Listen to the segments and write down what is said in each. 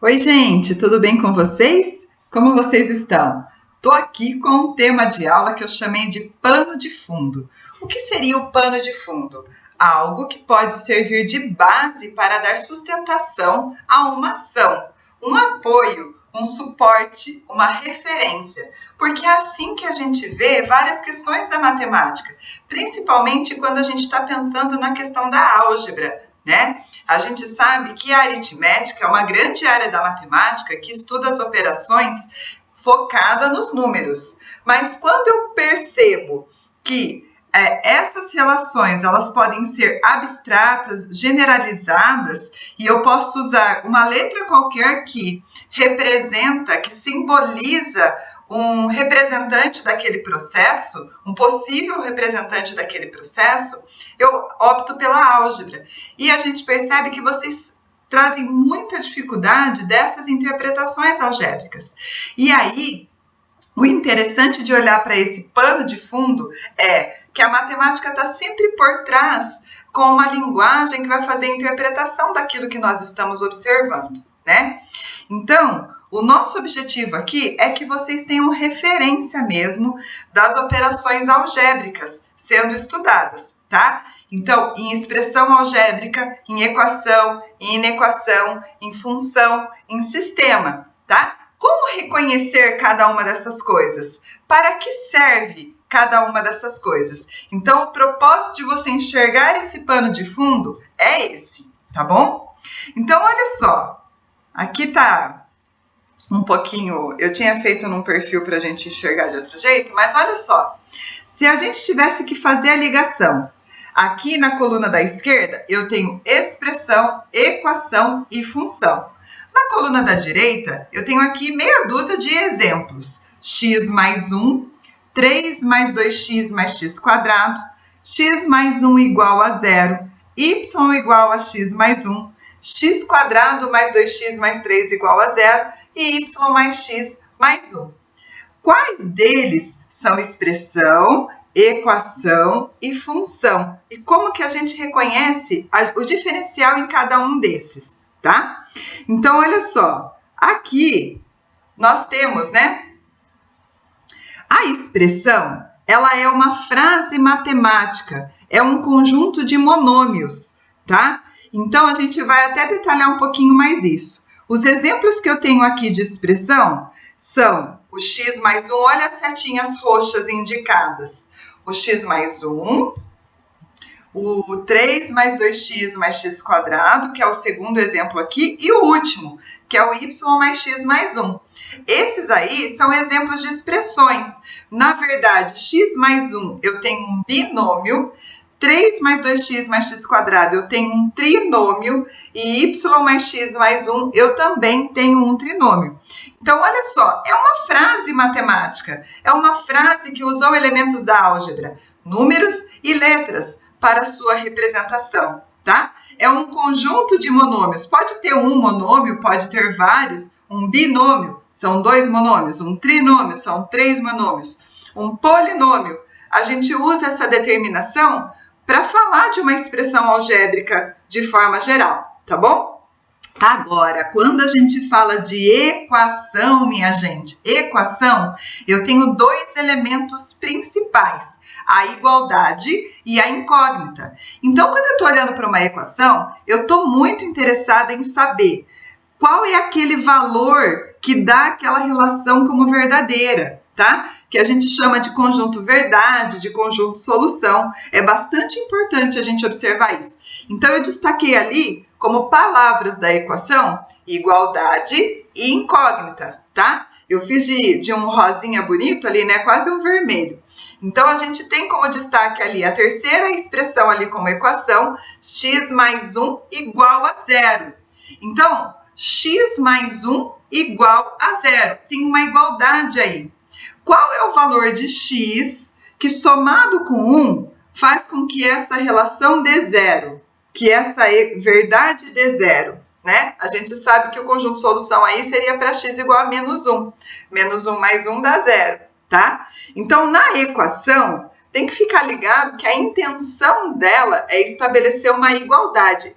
Oi, gente, tudo bem com vocês? Como vocês estão? Estou aqui com um tema de aula que eu chamei de pano de fundo. O que seria o pano de fundo? Algo que pode servir de base para dar sustentação a uma ação, um apoio, um suporte, uma referência. Porque é assim que a gente vê várias questões da matemática, principalmente quando a gente está pensando na questão da álgebra, né? A gente sabe que a aritmética é uma grande área da matemática que estuda as operações focada nos números. Mas quando eu percebo que essas relações elas podem ser abstratas, generalizadas, e eu posso usar uma letra qualquer que representa, que simboliza um representante daquele processo, um possível representante daquele processo, eu opto pela álgebra. E a gente percebe que vocês trazem muita dificuldade dessas interpretações algébricas. E aí, o interessante de olhar para esse pano de fundo é que a matemática está sempre por trás com uma linguagem que vai fazer a interpretação daquilo que nós estamos observando, né? Então, o nosso objetivo aqui é que vocês tenham referência mesmo das operações algébricas sendo estudadas, tá? Então, em expressão algébrica, em equação, em inequação, em função, em sistema, tá? Como reconhecer cada uma dessas coisas? Para que serve cada uma dessas coisas? Então, o propósito de você enxergar esse pano de fundo é esse, tá bom? Então, olha só, aqui tá um pouquinho, eu tinha feito num perfil para a gente enxergar de outro jeito, mas olha só, se a gente tivesse que fazer a ligação, aqui na coluna da esquerda eu tenho expressão, equação e função. Na coluna da direita eu tenho aqui meia dúzia de exemplos, x mais 1, 3 mais 2x mais x quadrado, x mais 1 igual a 0, y igual a x mais 1, x quadrado mais 2x mais 3 igual a 0, e y mais x mais 1. Quais deles são expressão, equação e função? E como que a gente reconhece o diferencial em cada um desses, tá? Então, olha só, aqui nós temos, né? A expressão, ela é uma frase matemática, é um conjunto de monômios, tá? Então, a gente vai até detalhar um pouquinho mais isso. Os exemplos que eu tenho aqui de expressão são o x mais 1, olha as setinhas roxas indicadas. O x mais 1, o 3 mais 2x mais x quadrado, que é o segundo exemplo aqui, e o último, que é o y mais x mais 1. Esses aí são exemplos de expressões. Na verdade, x mais 1 eu tenho um binômio, 3 mais 2x mais x quadrado eu tenho um trinômio, e y mais x mais 1 eu também tenho um trinômio. Então, olha só, é uma frase matemática, é uma frase que usou elementos da álgebra, números e letras, para sua representação, tá? É um conjunto de monômios, pode ter um monômio, pode ter vários, um binômio, são 2 monômios, um trinômio, são 3 monômios, um polinômio, a gente usa essa determinação para falar de uma expressão algébrica de forma geral, tá bom? Agora, quando a gente fala de equação, minha gente, equação, eu tenho dois elementos principais, a igualdade e a incógnita. Então, quando eu estou olhando para uma equação, eu estou muito interessada em saber qual é aquele valor que dá aquela relação como verdadeira, tá? Que a gente chama de conjunto verdade, de conjunto solução. É bastante importante a gente observar isso. Então, eu destaquei ali como palavras da equação, igualdade e incógnita, tá? Eu fiz de um rosinha bonito ali, né? Quase um vermelho. Então, a gente tem como destaque ali a terceira expressão ali como equação, x mais 1 igual a 0. Então, x mais 1 igual a 0. Tem uma igualdade aí. Qual é o valor de x que, somado com 1, faz com que essa relação dê 0? Que essa verdade dê 0, né? A gente sabe que o conjunto de solução aí seria para x igual a menos 1. Menos 1 mais 1 dá 0, tá? Então, na equação, tem que ficar ligado que a intenção dela é estabelecer uma igualdade.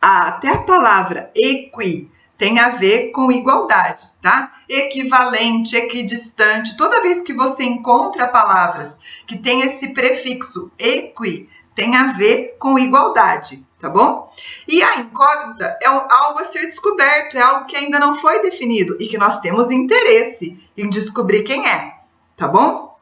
Até a palavra equi tem a ver com igualdade, tá? Equivalente, equidistante, toda vez que você encontra palavras que tem esse prefixo equi, tem a ver com igualdade, tá bom? E a incógnita é algo a ser descoberto, é algo que ainda não foi definido e que nós temos interesse em descobrir quem é, tá bom?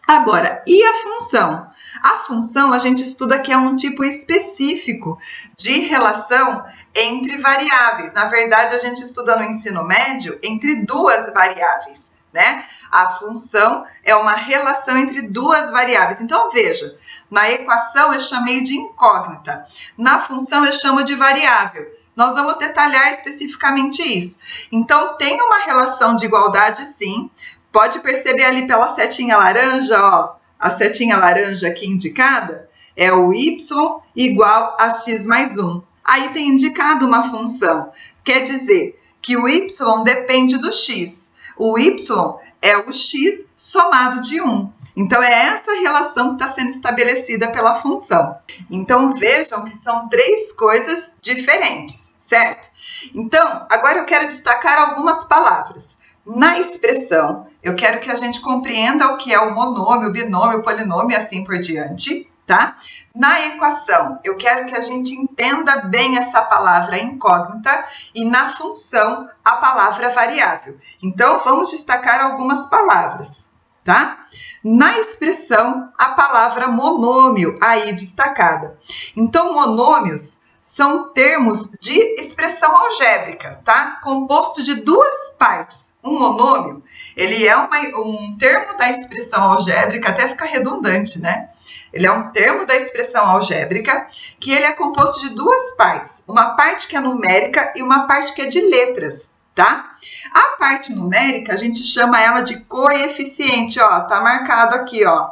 Agora, e a função? A função a gente estuda que é um tipo específico de relação entre variáveis. Na verdade, a gente estuda no ensino médio entre duas variáveis, né? A função é uma relação entre duas variáveis. Então, veja, na equação eu chamei de incógnita, na função eu chamo de variável. Nós vamos detalhar especificamente isso. Então, tem uma relação de igualdade, sim. Pode perceber ali pela setinha laranja, ó, a setinha laranja aqui indicada é o y igual a x mais 1. Aí tem indicado uma função, quer dizer que o y depende do x. O y é o x somado de 1. Então, é essa relação que está sendo estabelecida pela função. Então, vejam que são três coisas diferentes, certo? Então, agora eu quero destacar algumas palavras. Na expressão, eu quero que a gente compreenda o que é o monômio, binômio, polinômio e assim por diante, tá? Na equação, eu quero que a gente entenda bem essa palavra incógnita e na função, a palavra variável. Então, vamos destacar algumas palavras, tá? Na expressão, a palavra monômio, aí destacada. Então, monômios são termos de expressão algébrica, tá? Composto de duas partes. Um monômio, ele é um termo da expressão algébrica, até fica redundante, né? Ele é um termo da expressão algébrica que ele é composto de duas partes. Uma parte que é numérica e uma parte que é de letras, tá? A parte numérica, a gente chama ela de coeficiente, ó, tá marcado aqui, ó,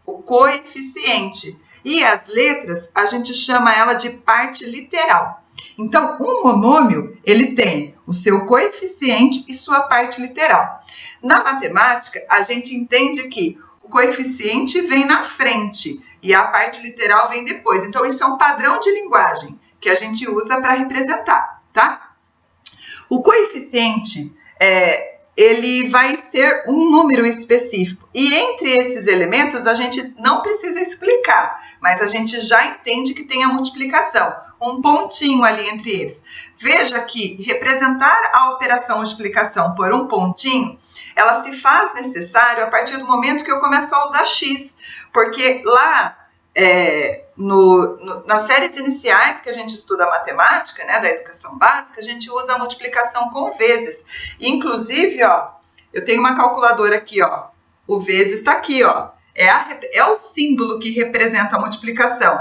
o coeficiente. E as letras, a gente chama ela de parte literal. Então, um monômio, ele tem o seu coeficiente e sua parte literal. Na matemática, a gente entende que o coeficiente vem na frente e a parte literal vem depois. Então, isso é um padrão de linguagem que a gente usa para representar, tá? O coeficiente ele vai ser um número específico. E entre esses elementos, a gente não precisa explicar, mas a gente já entende que tem a multiplicação, um pontinho ali entre eles. Veja que representar a operação multiplicação por um pontinho, ela se faz necessário a partir do momento que eu começo a usar x, porque lá nas séries iniciais que a gente estuda matemática, né, da educação básica, a gente usa a multiplicação com vezes. Inclusive, ó, eu tenho uma calculadora aqui, ó, o vezes está aqui, ó, é o símbolo que representa a multiplicação.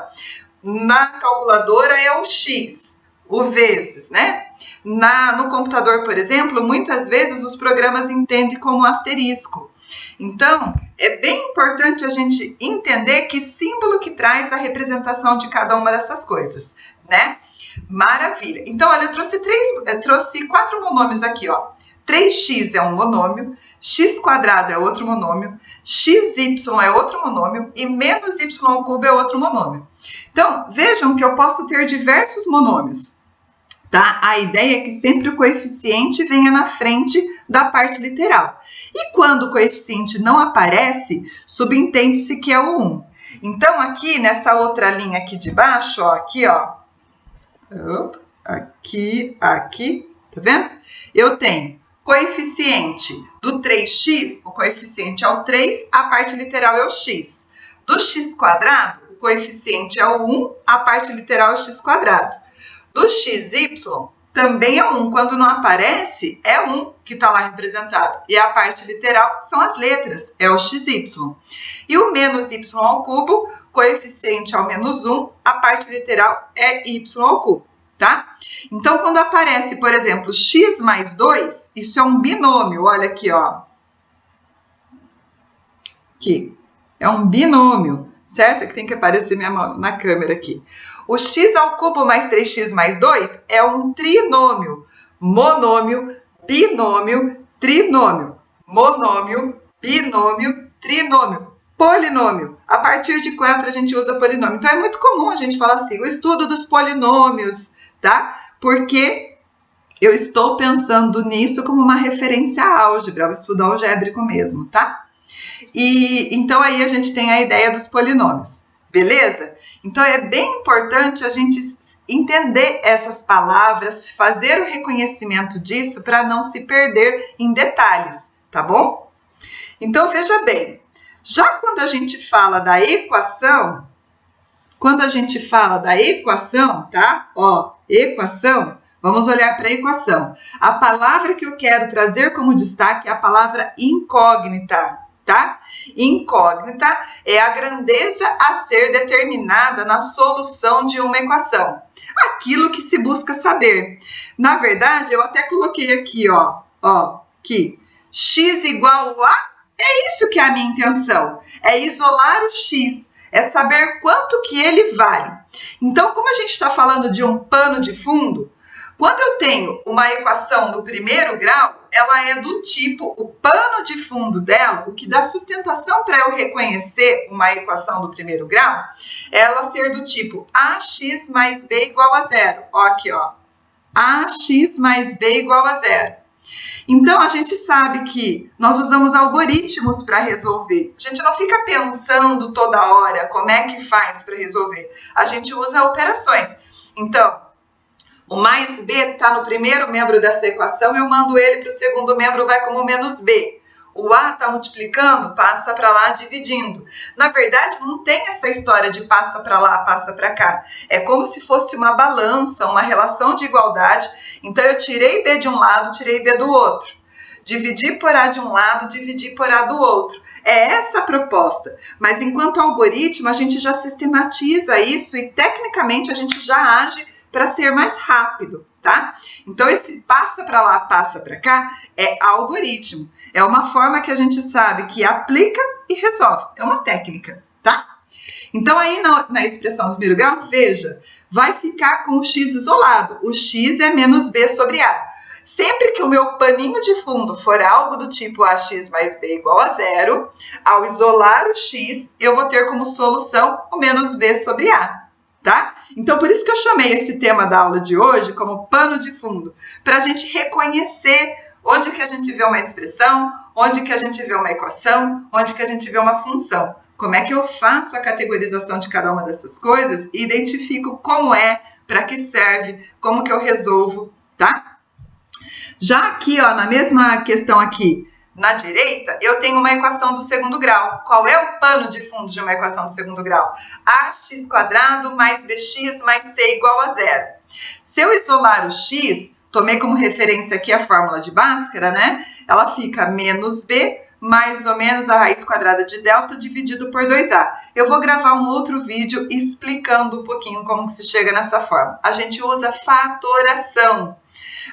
Na calculadora é o x, o vezes, né? No computador, por exemplo, muitas vezes os programas entendem como asterisco. Então, é bem importante a gente entender que símbolo que traz a representação de cada uma dessas coisas, né? Maravilha! Então, olha, eu trouxe 4 monômios aqui, ó. 3x é um monômio, x² é outro monômio, xy é outro monômio e menos y³ é outro monômio. Então, vejam que eu posso ter diversos monômios, tá? A ideia é que sempre o coeficiente venha na frente da parte literal. E quando o coeficiente não aparece, subentende-se que é o 1. Então, aqui nessa outra linha aqui de baixo, ó, aqui, ó, aqui, tá vendo? Eu tenho coeficiente do 3x, o coeficiente é o 3, a parte literal é o x. Do x², o coeficiente é o 1, a parte literal é o x². Do xy, também é 1. Quando não aparece, é 1 que está lá representado. E a parte literal são as letras, é o xy. E o menos y³, coeficiente é o menos 1, a parte literal é y³, tá? Então, quando aparece, por exemplo, x mais 2, isso é um binômio. Olha aqui, ó. Aqui. É um binômio, certo? Que tem que aparecer minha mão na câmera aqui. O x³ mais 3x mais 2 é um trinômio. Monômio, binômio, trinômio. Monômio, binômio, trinômio. Polinômio. A partir de 4 a gente usa polinômio. Então, é muito comum a gente falar assim, o estudo dos polinômios, tá? Porque eu estou pensando nisso como uma referência à álgebra, ao estudo algébrico mesmo, tá? E então aí a gente tem a ideia dos polinômios, beleza? Então é bem importante a gente entender essas palavras, fazer o reconhecimento disso para não se perder em detalhes, tá bom? Então veja bem, já quando a gente fala da equação, tá? Ó, equação, vamos olhar para a equação. A palavra que eu quero trazer como destaque é a palavra incógnita, tá? Incógnita é a grandeza a ser determinada na solução de uma equação. Aquilo que se busca saber. Na verdade, eu até coloquei aqui, que x igual a... É isso que é a minha intenção. É isolar o x. É saber quanto que ele vale. Então, como a gente está falando de um pano de fundo, quando eu tenho uma equação do primeiro grau, ela é do tipo, o pano de fundo dela, o que dá sustentação para eu reconhecer uma equação do primeiro grau, é ela ser do tipo ax mais b igual a zero. Ó, aqui, ó. Ax mais b igual a zero. Então, a gente sabe que nós usamos algoritmos para resolver. A gente não fica pensando toda hora como é que faz para resolver. A gente usa operações. Então, o mais b está no primeiro membro dessa equação, eu mando ele para o segundo membro, vai como menos b. O a está multiplicando, passa para lá dividindo. Na verdade, não tem essa história de passa para lá, passa para cá. É como se fosse uma balança, uma relação de igualdade. Então, eu tirei b de um lado, tirei b do outro. Dividi por a de um lado, dividi por a do outro. É essa a proposta. Mas, enquanto algoritmo, a gente já sistematiza isso e, tecnicamente, a gente já age para ser mais rápido, tá? Então, esse passa para lá, passa para cá é algoritmo. É uma forma que a gente sabe que aplica e resolve. É uma técnica, tá? Então, aí na expressão do primeiro grau, veja, vai ficar com o x isolado. O x é menos b sobre a. Sempre que o meu paninho de fundo for algo do tipo ax mais b igual a zero, ao isolar o x, eu vou ter como solução o menos b sobre a. Tá? Então, por isso que eu chamei esse tema da aula de hoje como pano de fundo, para a gente reconhecer onde que a gente vê uma expressão, onde que a gente vê uma equação, onde que a gente vê uma função. Como é que eu faço a categorização de cada uma dessas coisas e identifico como é, para que serve, como que eu resolvo, tá? Já aqui, ó, na mesma questão aqui, na direita, eu tenho uma equação do segundo grau. Qual é o pano de fundo de uma equação do segundo grau? Ax² mais bx mais c igual a zero. Se eu isolar o x, tomei como referência aqui a fórmula de Bhaskara, né? Ela fica menos b mais ou menos a raiz quadrada de delta dividido por 2a. Eu vou gravar um outro vídeo explicando um pouquinho como se chega nessa forma. A gente usa fatoração.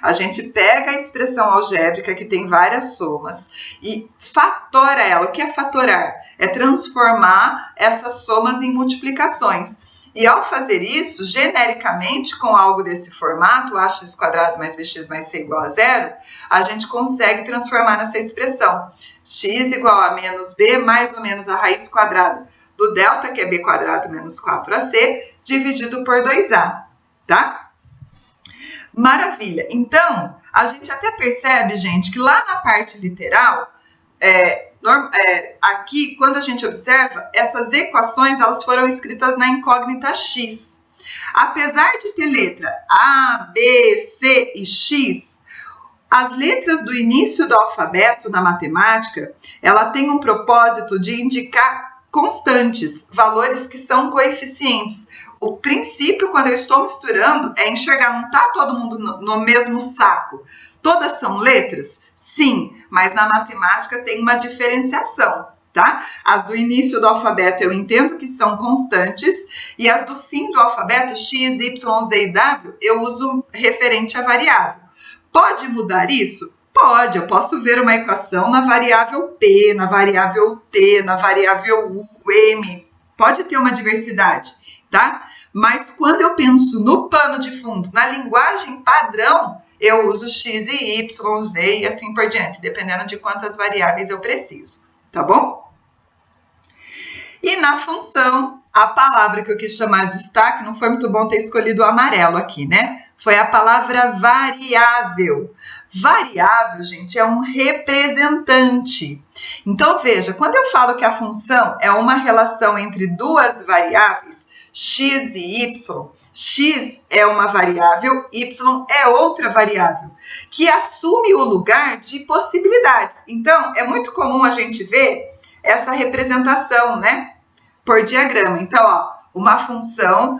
A gente pega a expressão algébrica, que tem várias somas, e fatora ela. O que é fatorar? É transformar essas somas em multiplicações. E ao fazer isso, genericamente, com algo desse formato, ax² mais bx mais c igual a zero, a gente consegue transformar nessa expressão. X igual a menos b mais ou menos a raiz quadrada do delta, que é b² menos 4ac, dividido por 2a, tá? Maravilha! Então, a gente até percebe, gente, que lá na parte literal, aqui, quando a gente observa, essas equações elas foram escritas na incógnita x. Apesar de ter letra A, B, C e X, as letras do início do alfabeto na matemática, ela tem um propósito de indicar constantes, valores que são coeficientes. O princípio, quando eu estou misturando, é enxergar, não está todo mundo no mesmo saco. Todas são letras? Sim, mas na matemática tem uma diferenciação, tá? As do início do alfabeto eu entendo que são constantes, e as do fim do alfabeto, x, y, z e w, eu uso referente à variável. Pode mudar isso? Pode, eu posso ver uma equação na variável p, na variável t, na variável u, m. Pode ter uma diversidade, tá? Mas quando eu penso no pano de fundo, na linguagem padrão, eu uso x e y, z e assim por diante, dependendo de quantas variáveis eu preciso, tá bom? E na função, a palavra que eu quis chamar de destaque, não foi muito bom ter escolhido o amarelo aqui, né? Foi a palavra variável. Variável, gente, é um representante. Então, veja, quando eu falo que a função é uma relação entre duas variáveis, x e y, x é uma variável, y é outra variável, que assume o lugar de possibilidades. Então, é muito comum a gente ver essa representação, né, por diagrama. Então, ó, uma função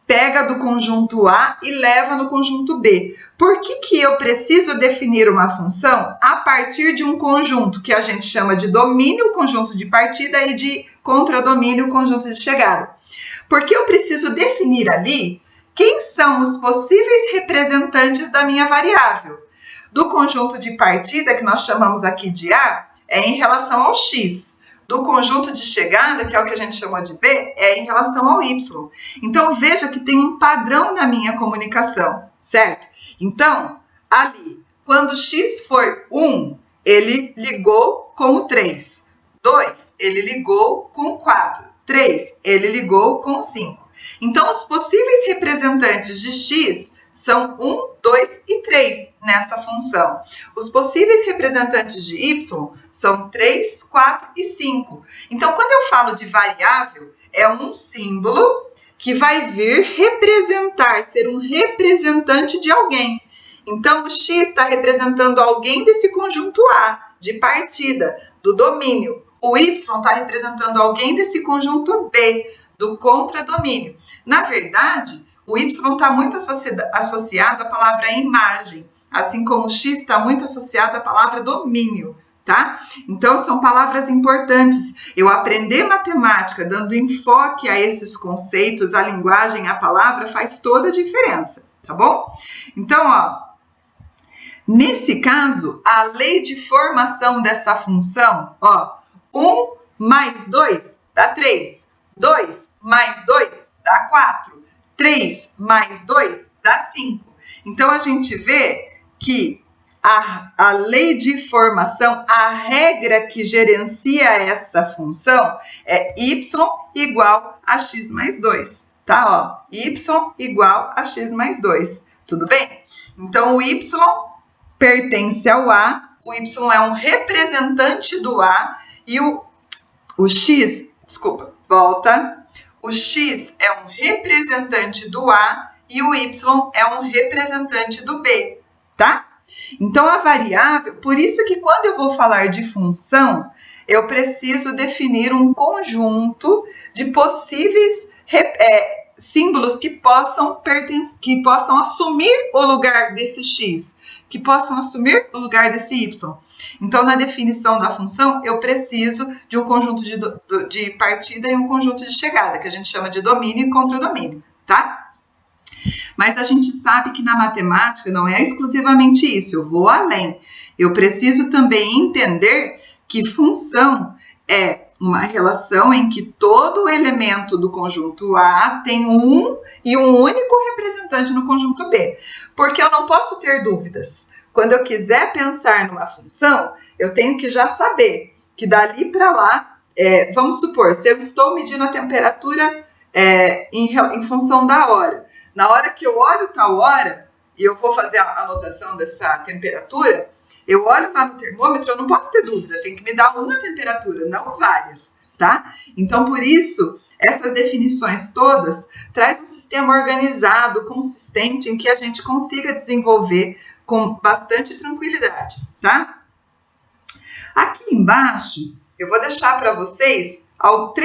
pega do conjunto A e leva no conjunto B. Por que eu preciso definir uma função a partir de um conjunto que a gente chama de domínio, conjunto de partida, e de contradomínio, conjunto de chegada? Porque eu preciso definir ali quem são os possíveis representantes da minha variável. Do conjunto de partida, que nós chamamos aqui de A, é em relação ao x. Do conjunto de chegada, que é o que a gente chamou de B, é em relação ao y. Então, veja que tem um padrão na minha comunicação, certo? Então, ali, quando x for 1, ele ligou com o 3. 2, ele ligou com o 4. 3, ele ligou com o 5. Então, os possíveis representantes de x são 1, 2 e 3 nessa função. Os possíveis representantes de y são 3, 4 e 5. Então, quando eu falo de variável, é um símbolo que vai vir representar, ser um representante de alguém. Então, o x está representando alguém desse conjunto A, de partida, do domínio. O y está representando alguém desse conjunto B, do contradomínio. Na verdade, o y está muito associado à palavra imagem, assim como o x está muito associado à palavra domínio, tá? Então, são palavras importantes. Eu aprender matemática dando enfoque a esses conceitos, a linguagem, a palavra, faz toda a diferença, tá bom? Então, ó, nesse caso, a lei de formação dessa função, ó, 1 mais 2 dá 3, 2 mais 2 dá 4, 3 mais 2 dá 5. Então, a gente vê que a lei de formação, a regra que gerencia essa função é y igual a x mais 2, tá? Ó, y igual a x mais 2, tudo bem? Então, o y pertence ao A, o y é um representante do A e o x, desculpa, volta. O x é um representante do A e o y é um representante do B, tá? Então, a variável, por isso que quando eu vou falar de função, eu preciso definir um conjunto de possíveis símbolos que possam assumir o lugar desse x, que possam assumir o lugar desse y. Então, na definição da função, eu preciso de um conjunto de partida e um conjunto de chegada, que a gente chama de domínio e contradomínio, tá? Mas a gente sabe que na matemática não é exclusivamente isso, eu vou além. Eu preciso também entender que função é uma relação em que todo elemento do conjunto A tem um e um único representante no conjunto B. Porque eu não posso ter dúvidas. Quando eu quiser pensar numa função, eu tenho que já saber que dali para lá, vamos supor, se eu estou medindo a temperatura em função da hora. Na hora que eu olho tal hora, e eu vou fazer a anotação dessa temperatura, eu olho lá no termômetro, eu não posso ter dúvida, tem que me dar uma temperatura, não várias, tá? Então, por isso, essas definições todas traz um sistema organizado, consistente, em que a gente consiga desenvolver com bastante tranquilidade, tá? Aqui embaixo, eu vou deixar para vocês 4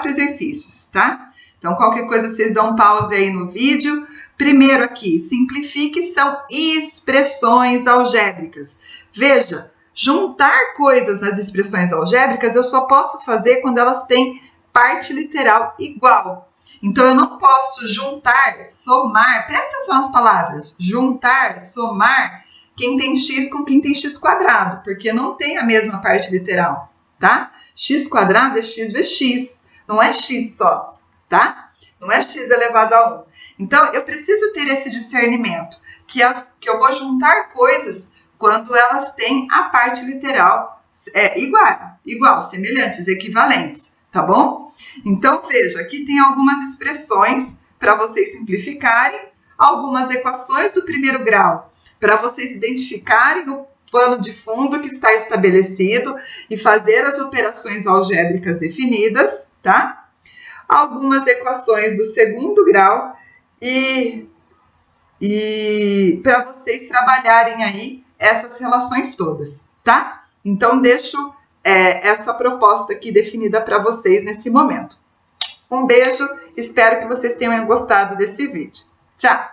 exercícios, tá? Então, qualquer coisa, vocês dão um pause aí no vídeo. Primeiro aqui, simplifique, são expressões algébricas. Veja, juntar coisas nas expressões algébricas eu só posso fazer quando elas têm parte literal igual. Então, eu não posso juntar, somar, presta atenção nas palavras, juntar, somar quem tem x com quem tem x quadrado, porque não tem a mesma parte literal, tá? X quadrado é x vezes x, não é x só, tá? Não é x elevado a 1. Então, eu preciso ter esse discernimento, que eu vou juntar coisas quando elas têm a parte literal igual, semelhantes, equivalentes, tá bom? Então, veja, aqui tem algumas expressões para vocês simplificarem, algumas equações do primeiro grau, para vocês identificarem o pano de fundo que está estabelecido e fazer as operações algébricas definidas, tá? Algumas equações do segundo grau e para vocês trabalharem aí essas relações todas, tá? Então, deixo essa proposta aqui definida para vocês nesse momento. Um beijo, espero que vocês tenham gostado desse vídeo. Tchau!